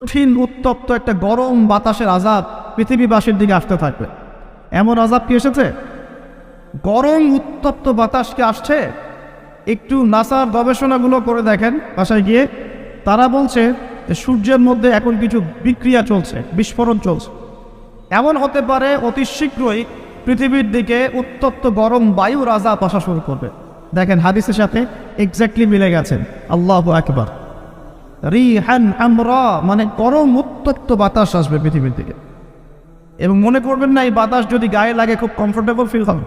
কঠিন উত্তপ্ত একটা গরম বাতাসের আযাব পৃথিবীবাসীর দিকে আসতে থাকবে। এমন আযাব কি এসেছে? গরম উত্তপ্ত বাতাস কি আসছে? একটু নাসার গবেষণাগুলো করে দেখেন বাসায় গিয়ে। তারা বলছে যে সূর্যের মধ্যে এখন কিছু বিক্রিয়া চলছে, বিস্ফোরণ চলছে। এমন হতে পারে অতি শীঘ্রই পৃথিবীর দিকে উত্তপ্ত গরম বায়ুর আযাব আসা শুরু করবে। দেখেন হাদিসের সাথে এক্স্যাক্টলি মিলে গেছেন। আল্লাহু আকবার। রিহান আমরা, মানে গরম উত্তপ্ত বাতাস আসবে পৃথিবীর দিকে। এবং মনে করবেন না এই বাতাস যদি গায়ে লাগে খুব কমফোর্টেবল ফিল হবে,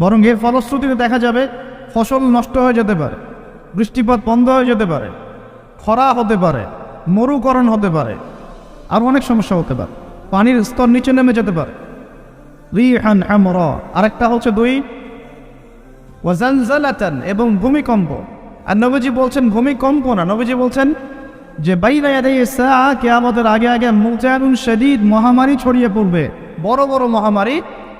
বরং এর ফলশ্রুতিতে দেখা যাবে ফসল নষ্ট হয়ে যেতে পারে, বৃষ্টিপাত বন্ধ হয়ে যেতে পারে, খরা হতে পারে, মরুকরণ হতে পারে, আর অনেক সমস্যা হতে পারে, পানির স্তর নিচে নেমে যেতে পারে। রিহান আমরা। আরেকটা হচ্ছে দুই, ওয়াজালজালাতান, এবং ভূমিকম্প। আর নবীজি বলছেন ভূমিকম্প না, নবীজি বলছেন যে বাইনা ইয়াদাইস সাআ, কিয়ামতের আগে আগে মুজানুন শাদীদ, মহামারী ছড়িয়ে পড়বে, বড় বড় মহামারী।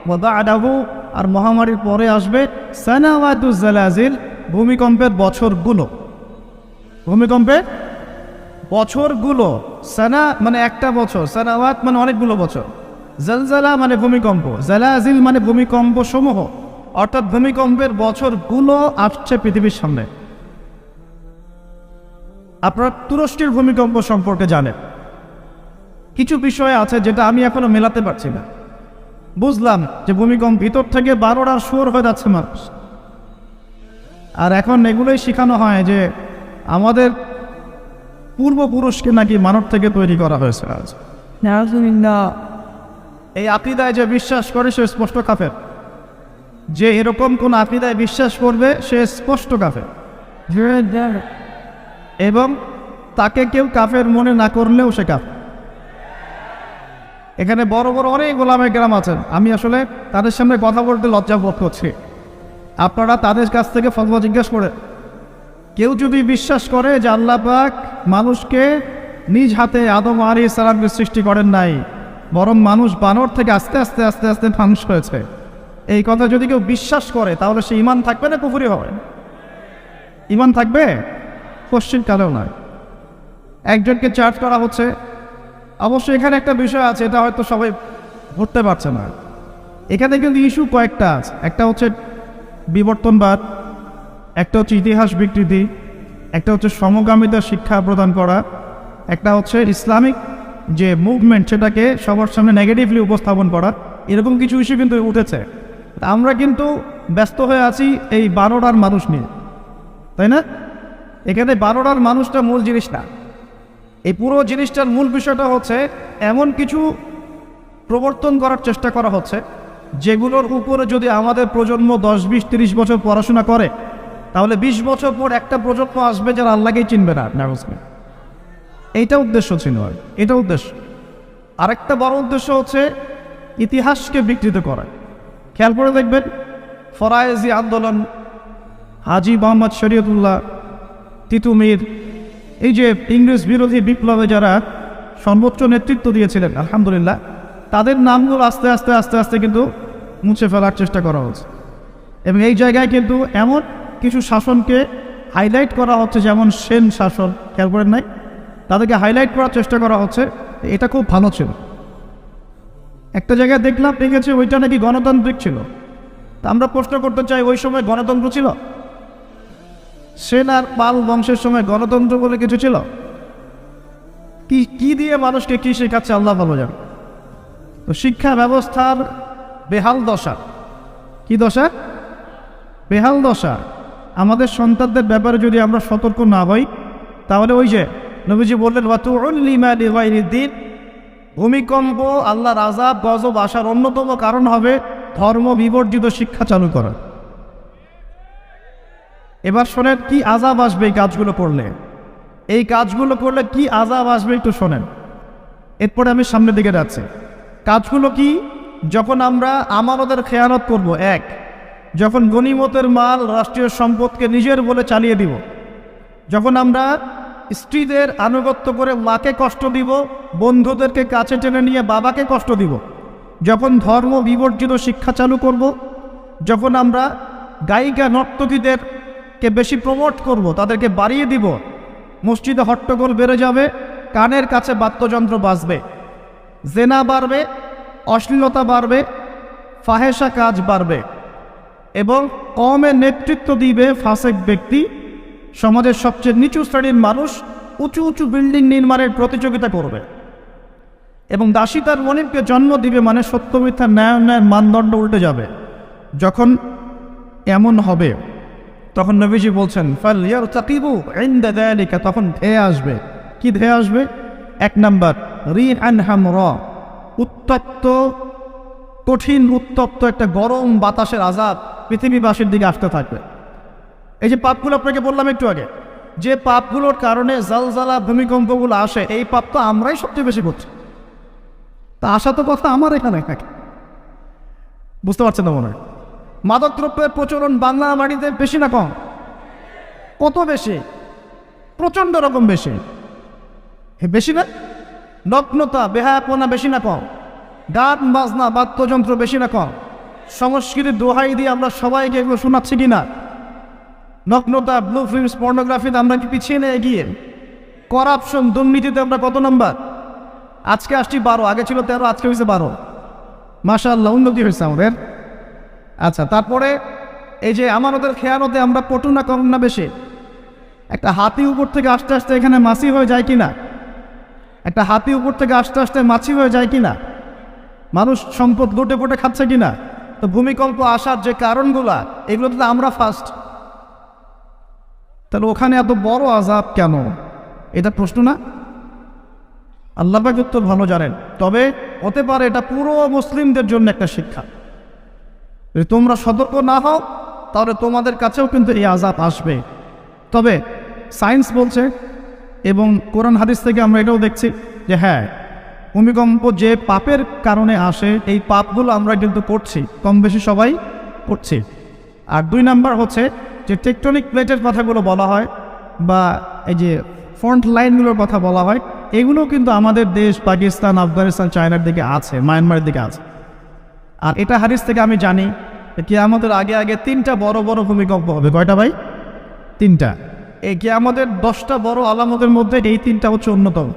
ওয়া বা'দাহু, আর মহামারীর পরে আসবে সানাওয়াতুজ জালাজিল, ভূমিকম্পের বছরগুলো। ভূমিকম্পের বছরগুলো। সানা মানে একটা বছর, সানাওয়াত মানে অনেকগুলো বছর, জালজালা মানে ভূমিকম্প, জালাজিল মানে ভূমিকম্প সমূহ। অর্থাৎ ভূমিকম্পের বছরগুলো আসছে পৃথিবীর সামনে। আপনারা তুরস্কের ভূমিকম্প সম্পর্কে জানেন। কিছু বিষয় আছে যেটা আমি এখনো মেলাতে পারছি না। বুঝলাম যে ভূমিকম্প ভিতর থেকে 12টার সুর হয়ে যাচ্ছে মানুষ, আর এখন এগুলোই শেখানো হয় যে আমাদের পূর্বপুরুষকে নাকি মানব থেকে তৈরি করা হয়েছে। আজ এই আকীদায় যে বিশ্বাস করে সে স্পষ্ট কাফের। যে এরকম কোন আকীদায় বিশ্বাস করবে সে স্পষ্ট কাফের, এবং তাকে কেউ কাফের মনে না করলেও সে কাফের। এখানে বড় বড় অনেক গোলামে কেরাম আছেন, আমি আসলে তাদের সামনে কথা বলতে লজ্জা বোধ করছি। আপনারা তাদের কাছ থেকে ফতোয়া জিজ্ঞেস করে, কেউ যদি বিশ্বাস করে যে আল্লাহ পাক মানুষকে নিজ হাতে আদম আলাইহিস সালামকে সৃষ্টি করেন নাই, বরং মানুষ বানর থেকে আস্তে আস্তে আস্তে আস্তে মানুষ হয়েছে, এই কথা যদি কেউ বিশ্বাস করে তাহলে সে ঈমান থাকবে না কুফরি হবে? ঈমান থাকবে? কোশ্চিন কালেও নয়। একজনকে চার্জ করা হচ্ছে। অবশ্যই এখানে একটা বিষয় আছে, এটা হয়তো সবাই ধরতে পারছে না। এখানে কিন্তু ইস্যু কয়েকটা আছে। একটা হচ্ছে বিবর্তনবাদ, একটা হচ্ছে ইতিহাস বিকৃতি, একটা হচ্ছে সমগামিতার শিক্ষা প্রদান করা, একটা হচ্ছে ইসলামিক যে মুভমেন্ট সেটাকে সবার সামনে নেগেটিভলি উপস্থাপন করা। এরকম কিছু ইস্যু কিন্তু উঠেছে। আমরা কিন্তু ব্যস্ত হয়ে আছি এই 12টার মানুষ নিয়ে, তাই না? এখানে 12টার মানুষটা মূল জিনিস না। এই পুরো জিনিসটার মূল বিষয়টা হচ্ছে এমন কিছু প্রবর্তন করার চেষ্টা করা হচ্ছে যেগুলোর উপরে যদি আমাদের প্রজন্ম 10, 20, 30 বছর পড়াশোনা করে তাহলে 20 বছর পর একটা প্রজন্ম আসবে যারা আল্লাহকেই চিনবে না। এইটা উদ্দেশ্য ছিল, এটা উদ্দেশ্য। আরেকটা বড় উদ্দেশ্য হচ্ছে ইতিহাসকে বিকৃত করা। খেয়াল করে দেখবেন ফরায়েজি আন্দোলন, হাজী মোহাম্মদ শরীয়তুল্লাহ, তিতুমির, এই যে ইংরেজ বিরোধী বিপ্লবে যারা সর্বোচ্চ নেতৃত্ব দিয়েছিলেন আলহামদুলিল্লাহ, তাদের নামগুলো আস্তে আস্তে আস্তে আস্তে কিন্তু মুছে ফেলার চেষ্টা করা হচ্ছে। এবং এই জায়গায় কিন্তু এমন কিছু শাসনকে হাইলাইট করা হচ্ছে, যেমন সেন শাসন, খেয়াল করেন নাই? তাদেরকে হাইলাইট করার চেষ্টা করা হচ্ছে, এটা খুব ভালো ছিল। একটা জায়গায় দেখলাম দেখেছে ওইটা নাকি গণতান্ত্রিক ছিল। তা আমরা প্রশ্ন করতে চাই, ওই সময় গণতন্ত্র ছিল? সেন আর পাল বংশের সময় গণতন্ত্র বলে কিছু ছিল? কি দিয়ে মানুষকে কি শেখাচ্ছে আল্লাহ ভালো জানে। তো শিক্ষা ব্যবস্থার বেহাল দশা। কি দশা? বেহাল দশা। আমাদের সন্তানদের ব্যাপারে যদি আমরা সতর্ক না হই তাহলে ওই যে নবীজি বললেন ওয়াতুউল্লিমা লিগাইরিদ্দিন, ভূমিকম্প, আল্লাহর আযাব গজব আসার অন্যতম কারণ হবে ধর্ম বিবর্জিত শিক্ষা চালু করা। এবার শোনেন কি আযাব আসবে এই কাজগুলো করলে। এই কাজগুলো করলে কি আযাব আসবে একটু শোনেন, এরপরে আমি সামনের দিকে যাচ্ছি। কাজগুলো কি? যখন আমরা আমানতের খেয়ানত করব, এক, যখন গনিমতের মাল রাষ্ট্রীয় সম্পদকে নিজের বলে চালিয়ে দিব, যখন আমরা স্ত্রীদের আনুগত্য করে মাকে কষ্ট দিব, বন্ধুদেরকে কাছে টেনে নিয়ে বাবাকে কষ্ট দিব, যখন ধর্ম বিবর্জিত শিক্ষা চালু করব, যখন আমরা গায়িকা নর্তকীদেরকে বেশি প্রমোট করব, তাদেরকে বাড়িয়ে দিব, মসজিদে হট্টগোল বেড়ে যাবে, কানের কাছে বাদ্যযন্ত্র বাজবে, জেনা বাড়বে, অশ্লীলতা বাড়বে, ফাহেসা কাজ বাড়বে এবং কওমের নেতৃত্ব দিবে ফাসেক ব্যক্তি। সমাজের সবচেয়ে নিচু শ্রেণীর মানুষ উঁচু উঁচু বিল্ডিং নির্মাণের প্রতিযোগিতা করবে এবং দাসী তার মনিবকে জন্ম দিবে, মানে সত্য মিথ্যা ন্যায় অন্যায়ের মানদণ্ড উল্টে যাবে। যখন এমন হবে তখন নবীজি বলছেন ফালইয়ারতাকিবু ইনদা যালিকা, তখন ধেয়ে আসবে। কি ধেয়ে আসবে? 1 নাম্বার রিহান হামরা, উত্তপ্ত, কঠিন উত্তপ্ত একটা গরম বাতাসের আযাব পৃথিবীবাসীর দিকে আসতে থাকবে। এই যে পাপগুলো আপনাকে বললাম একটু আগে, যে পাপগুলোর কারণে জালজালা ভূমিকম্পগুলো আসে, এই পাপ তো আমরাই সবচেয়ে বেশি করছি। তা আসা তো কথা আমার এখানে থাকে, বুঝতে পারছেন না মনে হয়? মাদকদ্রব্যের প্রচলন বাংলা মাটিতে বেশি না কম? কত বেশি? প্রচণ্ড রকম বেশি। বেশি না? নগ্নতা, বেহায়াপনা বেশি না কম? গান বাজনা, বাদ্যযন্ত্র বেশি না কম? সংস্কৃতির দোহাই দিয়ে আমরা সবাইকে এগুলো শোনাচ্ছি কিনা? নগ্নতা, ব্লু ফিল্মস, পর্নোগ্রাফিতে আমরা কি পিছিয়ে নেই এগিয়ে? করাপশন, দুর্নীতিতে আমরা কত নাম্বার? আজকে আসছি 12, আগে ছিল 13, আজকে হয়েছে 12। মাশাআল্লাহ, উন্নতি হয়েছে আমাদের। আচ্ছা, তারপরে এই যে আমানতের খেয়ানতে আমরা পটু না কম না বেশি? একটা হাতি উপর থেকে আস্তে আস্তে এখানে মাছি হয়ে যায় কিনা? একটা হাতি উপর থেকে আস্তে আস্তে মাছি হয়ে যায় কিনা? মানুষ সম্পদ লুটে পুটে খাচ্ছে কিনা? তো ভূমিকম্প আসার যে কারণগুলা, এগুলোতে তো আমরা ফার্স্ট। তাহলে ওখানে এত বড় আযাব কেন? এটা প্রশ্ন না? আল্লাহ পাক উত্তর ভালো জানেন। তবে হতে পারে এটা পুরো মুসলিমদের জন্য একটা শিক্ষা। যদি তোমরা সতর্ক না হও তাহলে তোমাদের কাছেও কিন্তু এই আযাব আসবে। তবে সায়েন্স বলছে এবং কোরআন হাদিস থেকে আমরা এটাও দেখছি যে হ্যাঁ, ভূমিকম্প যে পাপের কারণে আসে, এই পাপগুলো আমরা কিন্তু করছি, কম বেশি সবাই করছি। আর 2 নাম্বার হচ্ছে যে টেকটনিক প্লেটের কথাগুলো বলা হয় বা এই যে ফ্রন্ট লাইনগুলোর কথা বলা হয়, এগুলো কিন্তু আমাদের দেশ পাকিস্তান, আফগানিস্তান, চায়নার দিকে আছে, মায়ানমারের দিকে আছে। আর এটা হাদিস থেকে আমি জানি কিয়ামতের আগে আগে 3টা বড় বড় ভূমিকম্প হবে। কয়টা ভাই? 3টা। এই কিয়ামতের 10টা বড় আলামতের মধ্যে এই 3টা হচ্ছে অন্যতম।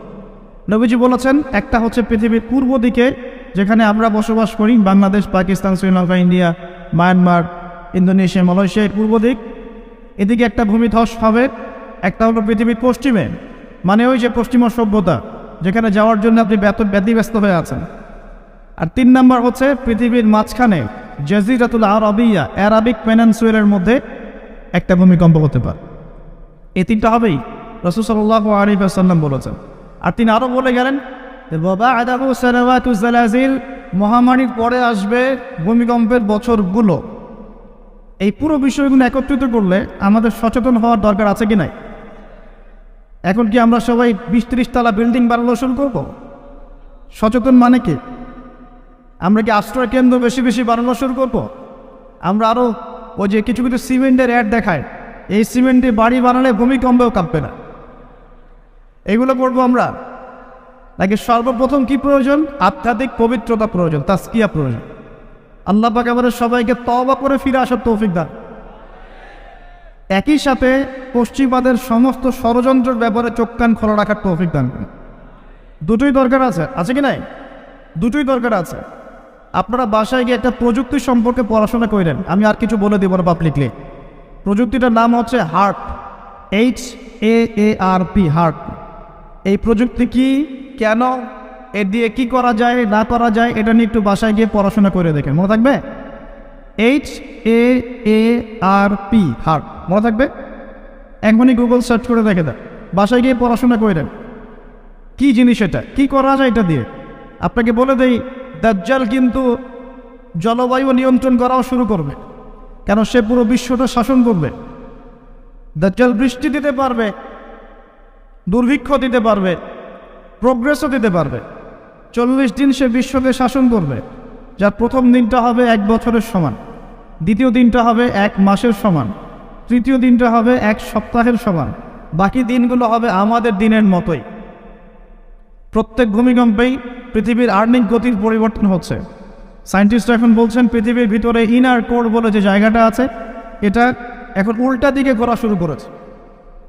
নবীজি বলেছেন, একটা হচ্ছে পৃথিবীর পূর্ব দিকে যেখানে আমরা বসবাস করি, Bangladesh, Pakistan, Sri Lanka, India, Myanmar, Indonesia, মালয়েশিয়ার পূর্ব দিক, এদিকে একটা ভূমিধস হবে। একটা হলো পৃথিবীর পশ্চিমে, মানে ওই যে পশ্চিমা সভ্যতা, যেখানে যাওয়ার জন্য আপনি ব্যতিব্যস্ত হয়ে আছেন। আর 3 নাম্বার হচ্ছে পৃথিবীর মাঝখানে জাজিরাতুল আরবিয়া, অ্যারাবিক পেনিনসুলার মধ্যে একটা ভূমিকম্প হতে পারে। এই 3টা হবেই, রাসূল সাল্লাল্লাহু আলাইহি ওয়াসাল্লাম বলেছেন। আর তিনি আরও বলে গেলেন যে বা'দাহু সানাওয়াতু জালাজিল, মহামারীর পরে আসবে ভূমিকম্পের বছরগুলো। এই পুরো বিষয়গুলো একত্রিত করলে আমাদের সচেতন হওয়ার দরকার আছে কি নাই? এখন কি আমরা সবাই 20-30 তলা বিল্ডিং বানানো শুরু করব? সচেতন মানে কি? আমরা কি আশ্রয় কেন্দ্র বেশি বেশি বানানো শুরু করব? আমরা আরও ওই যে কিছু কিছু সিমেন্টের অ্যাড দেখায়, এই সিমেন্টে বাড়ি বানালে ভূমিকম্পেও কাঁপবে না, এগুলো করবো আমরা? নাকি সর্বপ্রথম কি প্রয়োজন? আধ্যাত্মিক পবিত্রতা প্রয়োজন, তাসকিয়া প্রয়োজন। আল্লাহ পাক আমাদের সবাইকে তওবা করে ফিরে আসার তৌফিক দান। একই সাথে পশ্চিমাদের সমস্ত ষড়যন্ত্রের ব্যাপারে চোখ কান খোলা রাখার তৌফিক দান। দুটোই দরকার আছে, আছে কি নাই? দুটোই দরকার আছে। আপনারা বাসায় গিয়ে একটা প্রযুক্তি সম্পর্কে পড়াশোনা করেন, আমি আর কিছু বলে দেব না পাবলিকলি। প্রযুক্তিটার নাম হচ্ছে হার্ট, HAARP, হার্ট। এই প্রযুক্তি কি, কেন, এর দিয়ে কি করা যায় না করা যায়, এটা নিয়ে একটু বাসায় গিয়ে পড়াশোনা করে দেখেন, মনে থাকবে? HAARP, হার্ট, মনে থাকবে? এখনই গুগল সার্চ করে দেখে দেন, বাসায় গিয়ে পড়াশোনা করে দেন কি জিনিস এটা, কি করা যায় এটা দিয়ে। আপনাকে বলে দেই, দাজ্জাল কিন্তু জলবায়ু নিয়ন্ত্রণ করাও শুরু করবে, কেন সে পুরো বিশ্বটা শাসন করবে। দাজ্জাল বৃষ্টি দিতে পারবে, দুর্ভিক্ষ দিতে পারবে, প্রোগ্রেসও দিতে পারবে। 40 দিন সে বিশ্বকে শাসন করবে, যার প্রথম দিনটা হবে 1 বছরের সমান, দ্বিতীয় দিনটা হবে 1 মাসের সমান, তৃতীয় দিনটা হবে 1 সপ্তাহের সমান, বাকি দিনগুলো হবে আমাদের দিনের মতোই। প্রত্যেক ভূমিকম্পেই পৃথিবীর আর্নিক গতির পরিবর্তন হচ্ছে। সায়েন্টিস্টরা এখন বলছেন পৃথিবীর ভিতরে ইনার কোর বলে যে জায়গাটা আছে, এটা এখন উল্টা দিকে ঘোরা শুরু করেছে।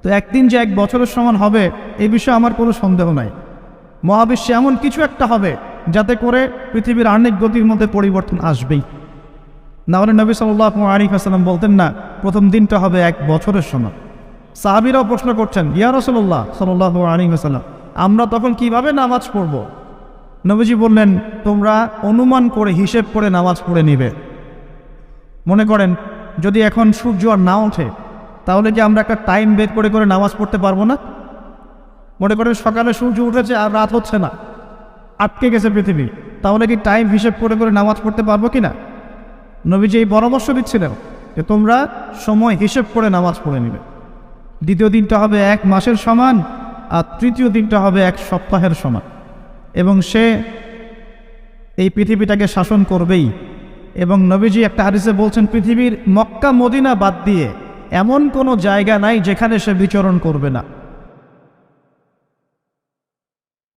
তো একদিন যে 1 বছরের সমান হবে এই বিষয়ে আমার কোনো সন্দেহ নাই। মহাবিশ্বে এমন কিছু একটা হবে যাতে করে পৃথিবীর আর্নিক গতির মধ্যে পরিবর্তন আসবেই। না হলে নবী সাল্লাল্লাহু আলাইহি ওয়াসাল্লাম বলতেন না প্রথম দিনটা হবে 1 বছরের সমান। সাহাবীরাও প্রশ্ন করছেন, ইয়া রাসূলুল্লাহ সাল্লাল্লাহু আলাইহি ওয়াসাল্লাম, আমরা তখন কিভাবে নামাজ পড়ব? নবীজি বললেন, তোমরা অনুমান করে হিসেব করে নামাজ পড়ে নিবে। মনে করেন যদি এখন সূর্য আর না ওঠে, তাহলে কি আমরা একটা টাইম বের করে করে নামাজ পড়তে পারবো না? মনে করেন সকালে সূর্য উঠেছে আর রাত হচ্ছে না, আটকে গেছে পৃথিবী, তাহলে কি টাইম হিসেব করে করে নামাজ পড়তে পারবো কি না? নবীজি এই পরামর্শ দিচ্ছিলেন যে তোমরা সময় হিসেব করে নামাজ পড়ে নিবে। দ্বিতীয় দিনটা হবে 1 মাসের সমান, আর তৃতীয় দিনটা হবে 1 সপ্তাহের সমান। এবং সে এই পৃথিবীটাকে শাসন করবেই। এবং নবীজি একটা হাদিসে বলছেন, পৃথিবীর মক্কা মদিনা বাদ দিয়ে এমন কোনো জায়গা নাই যেখানে সে বিচরণ করবে না।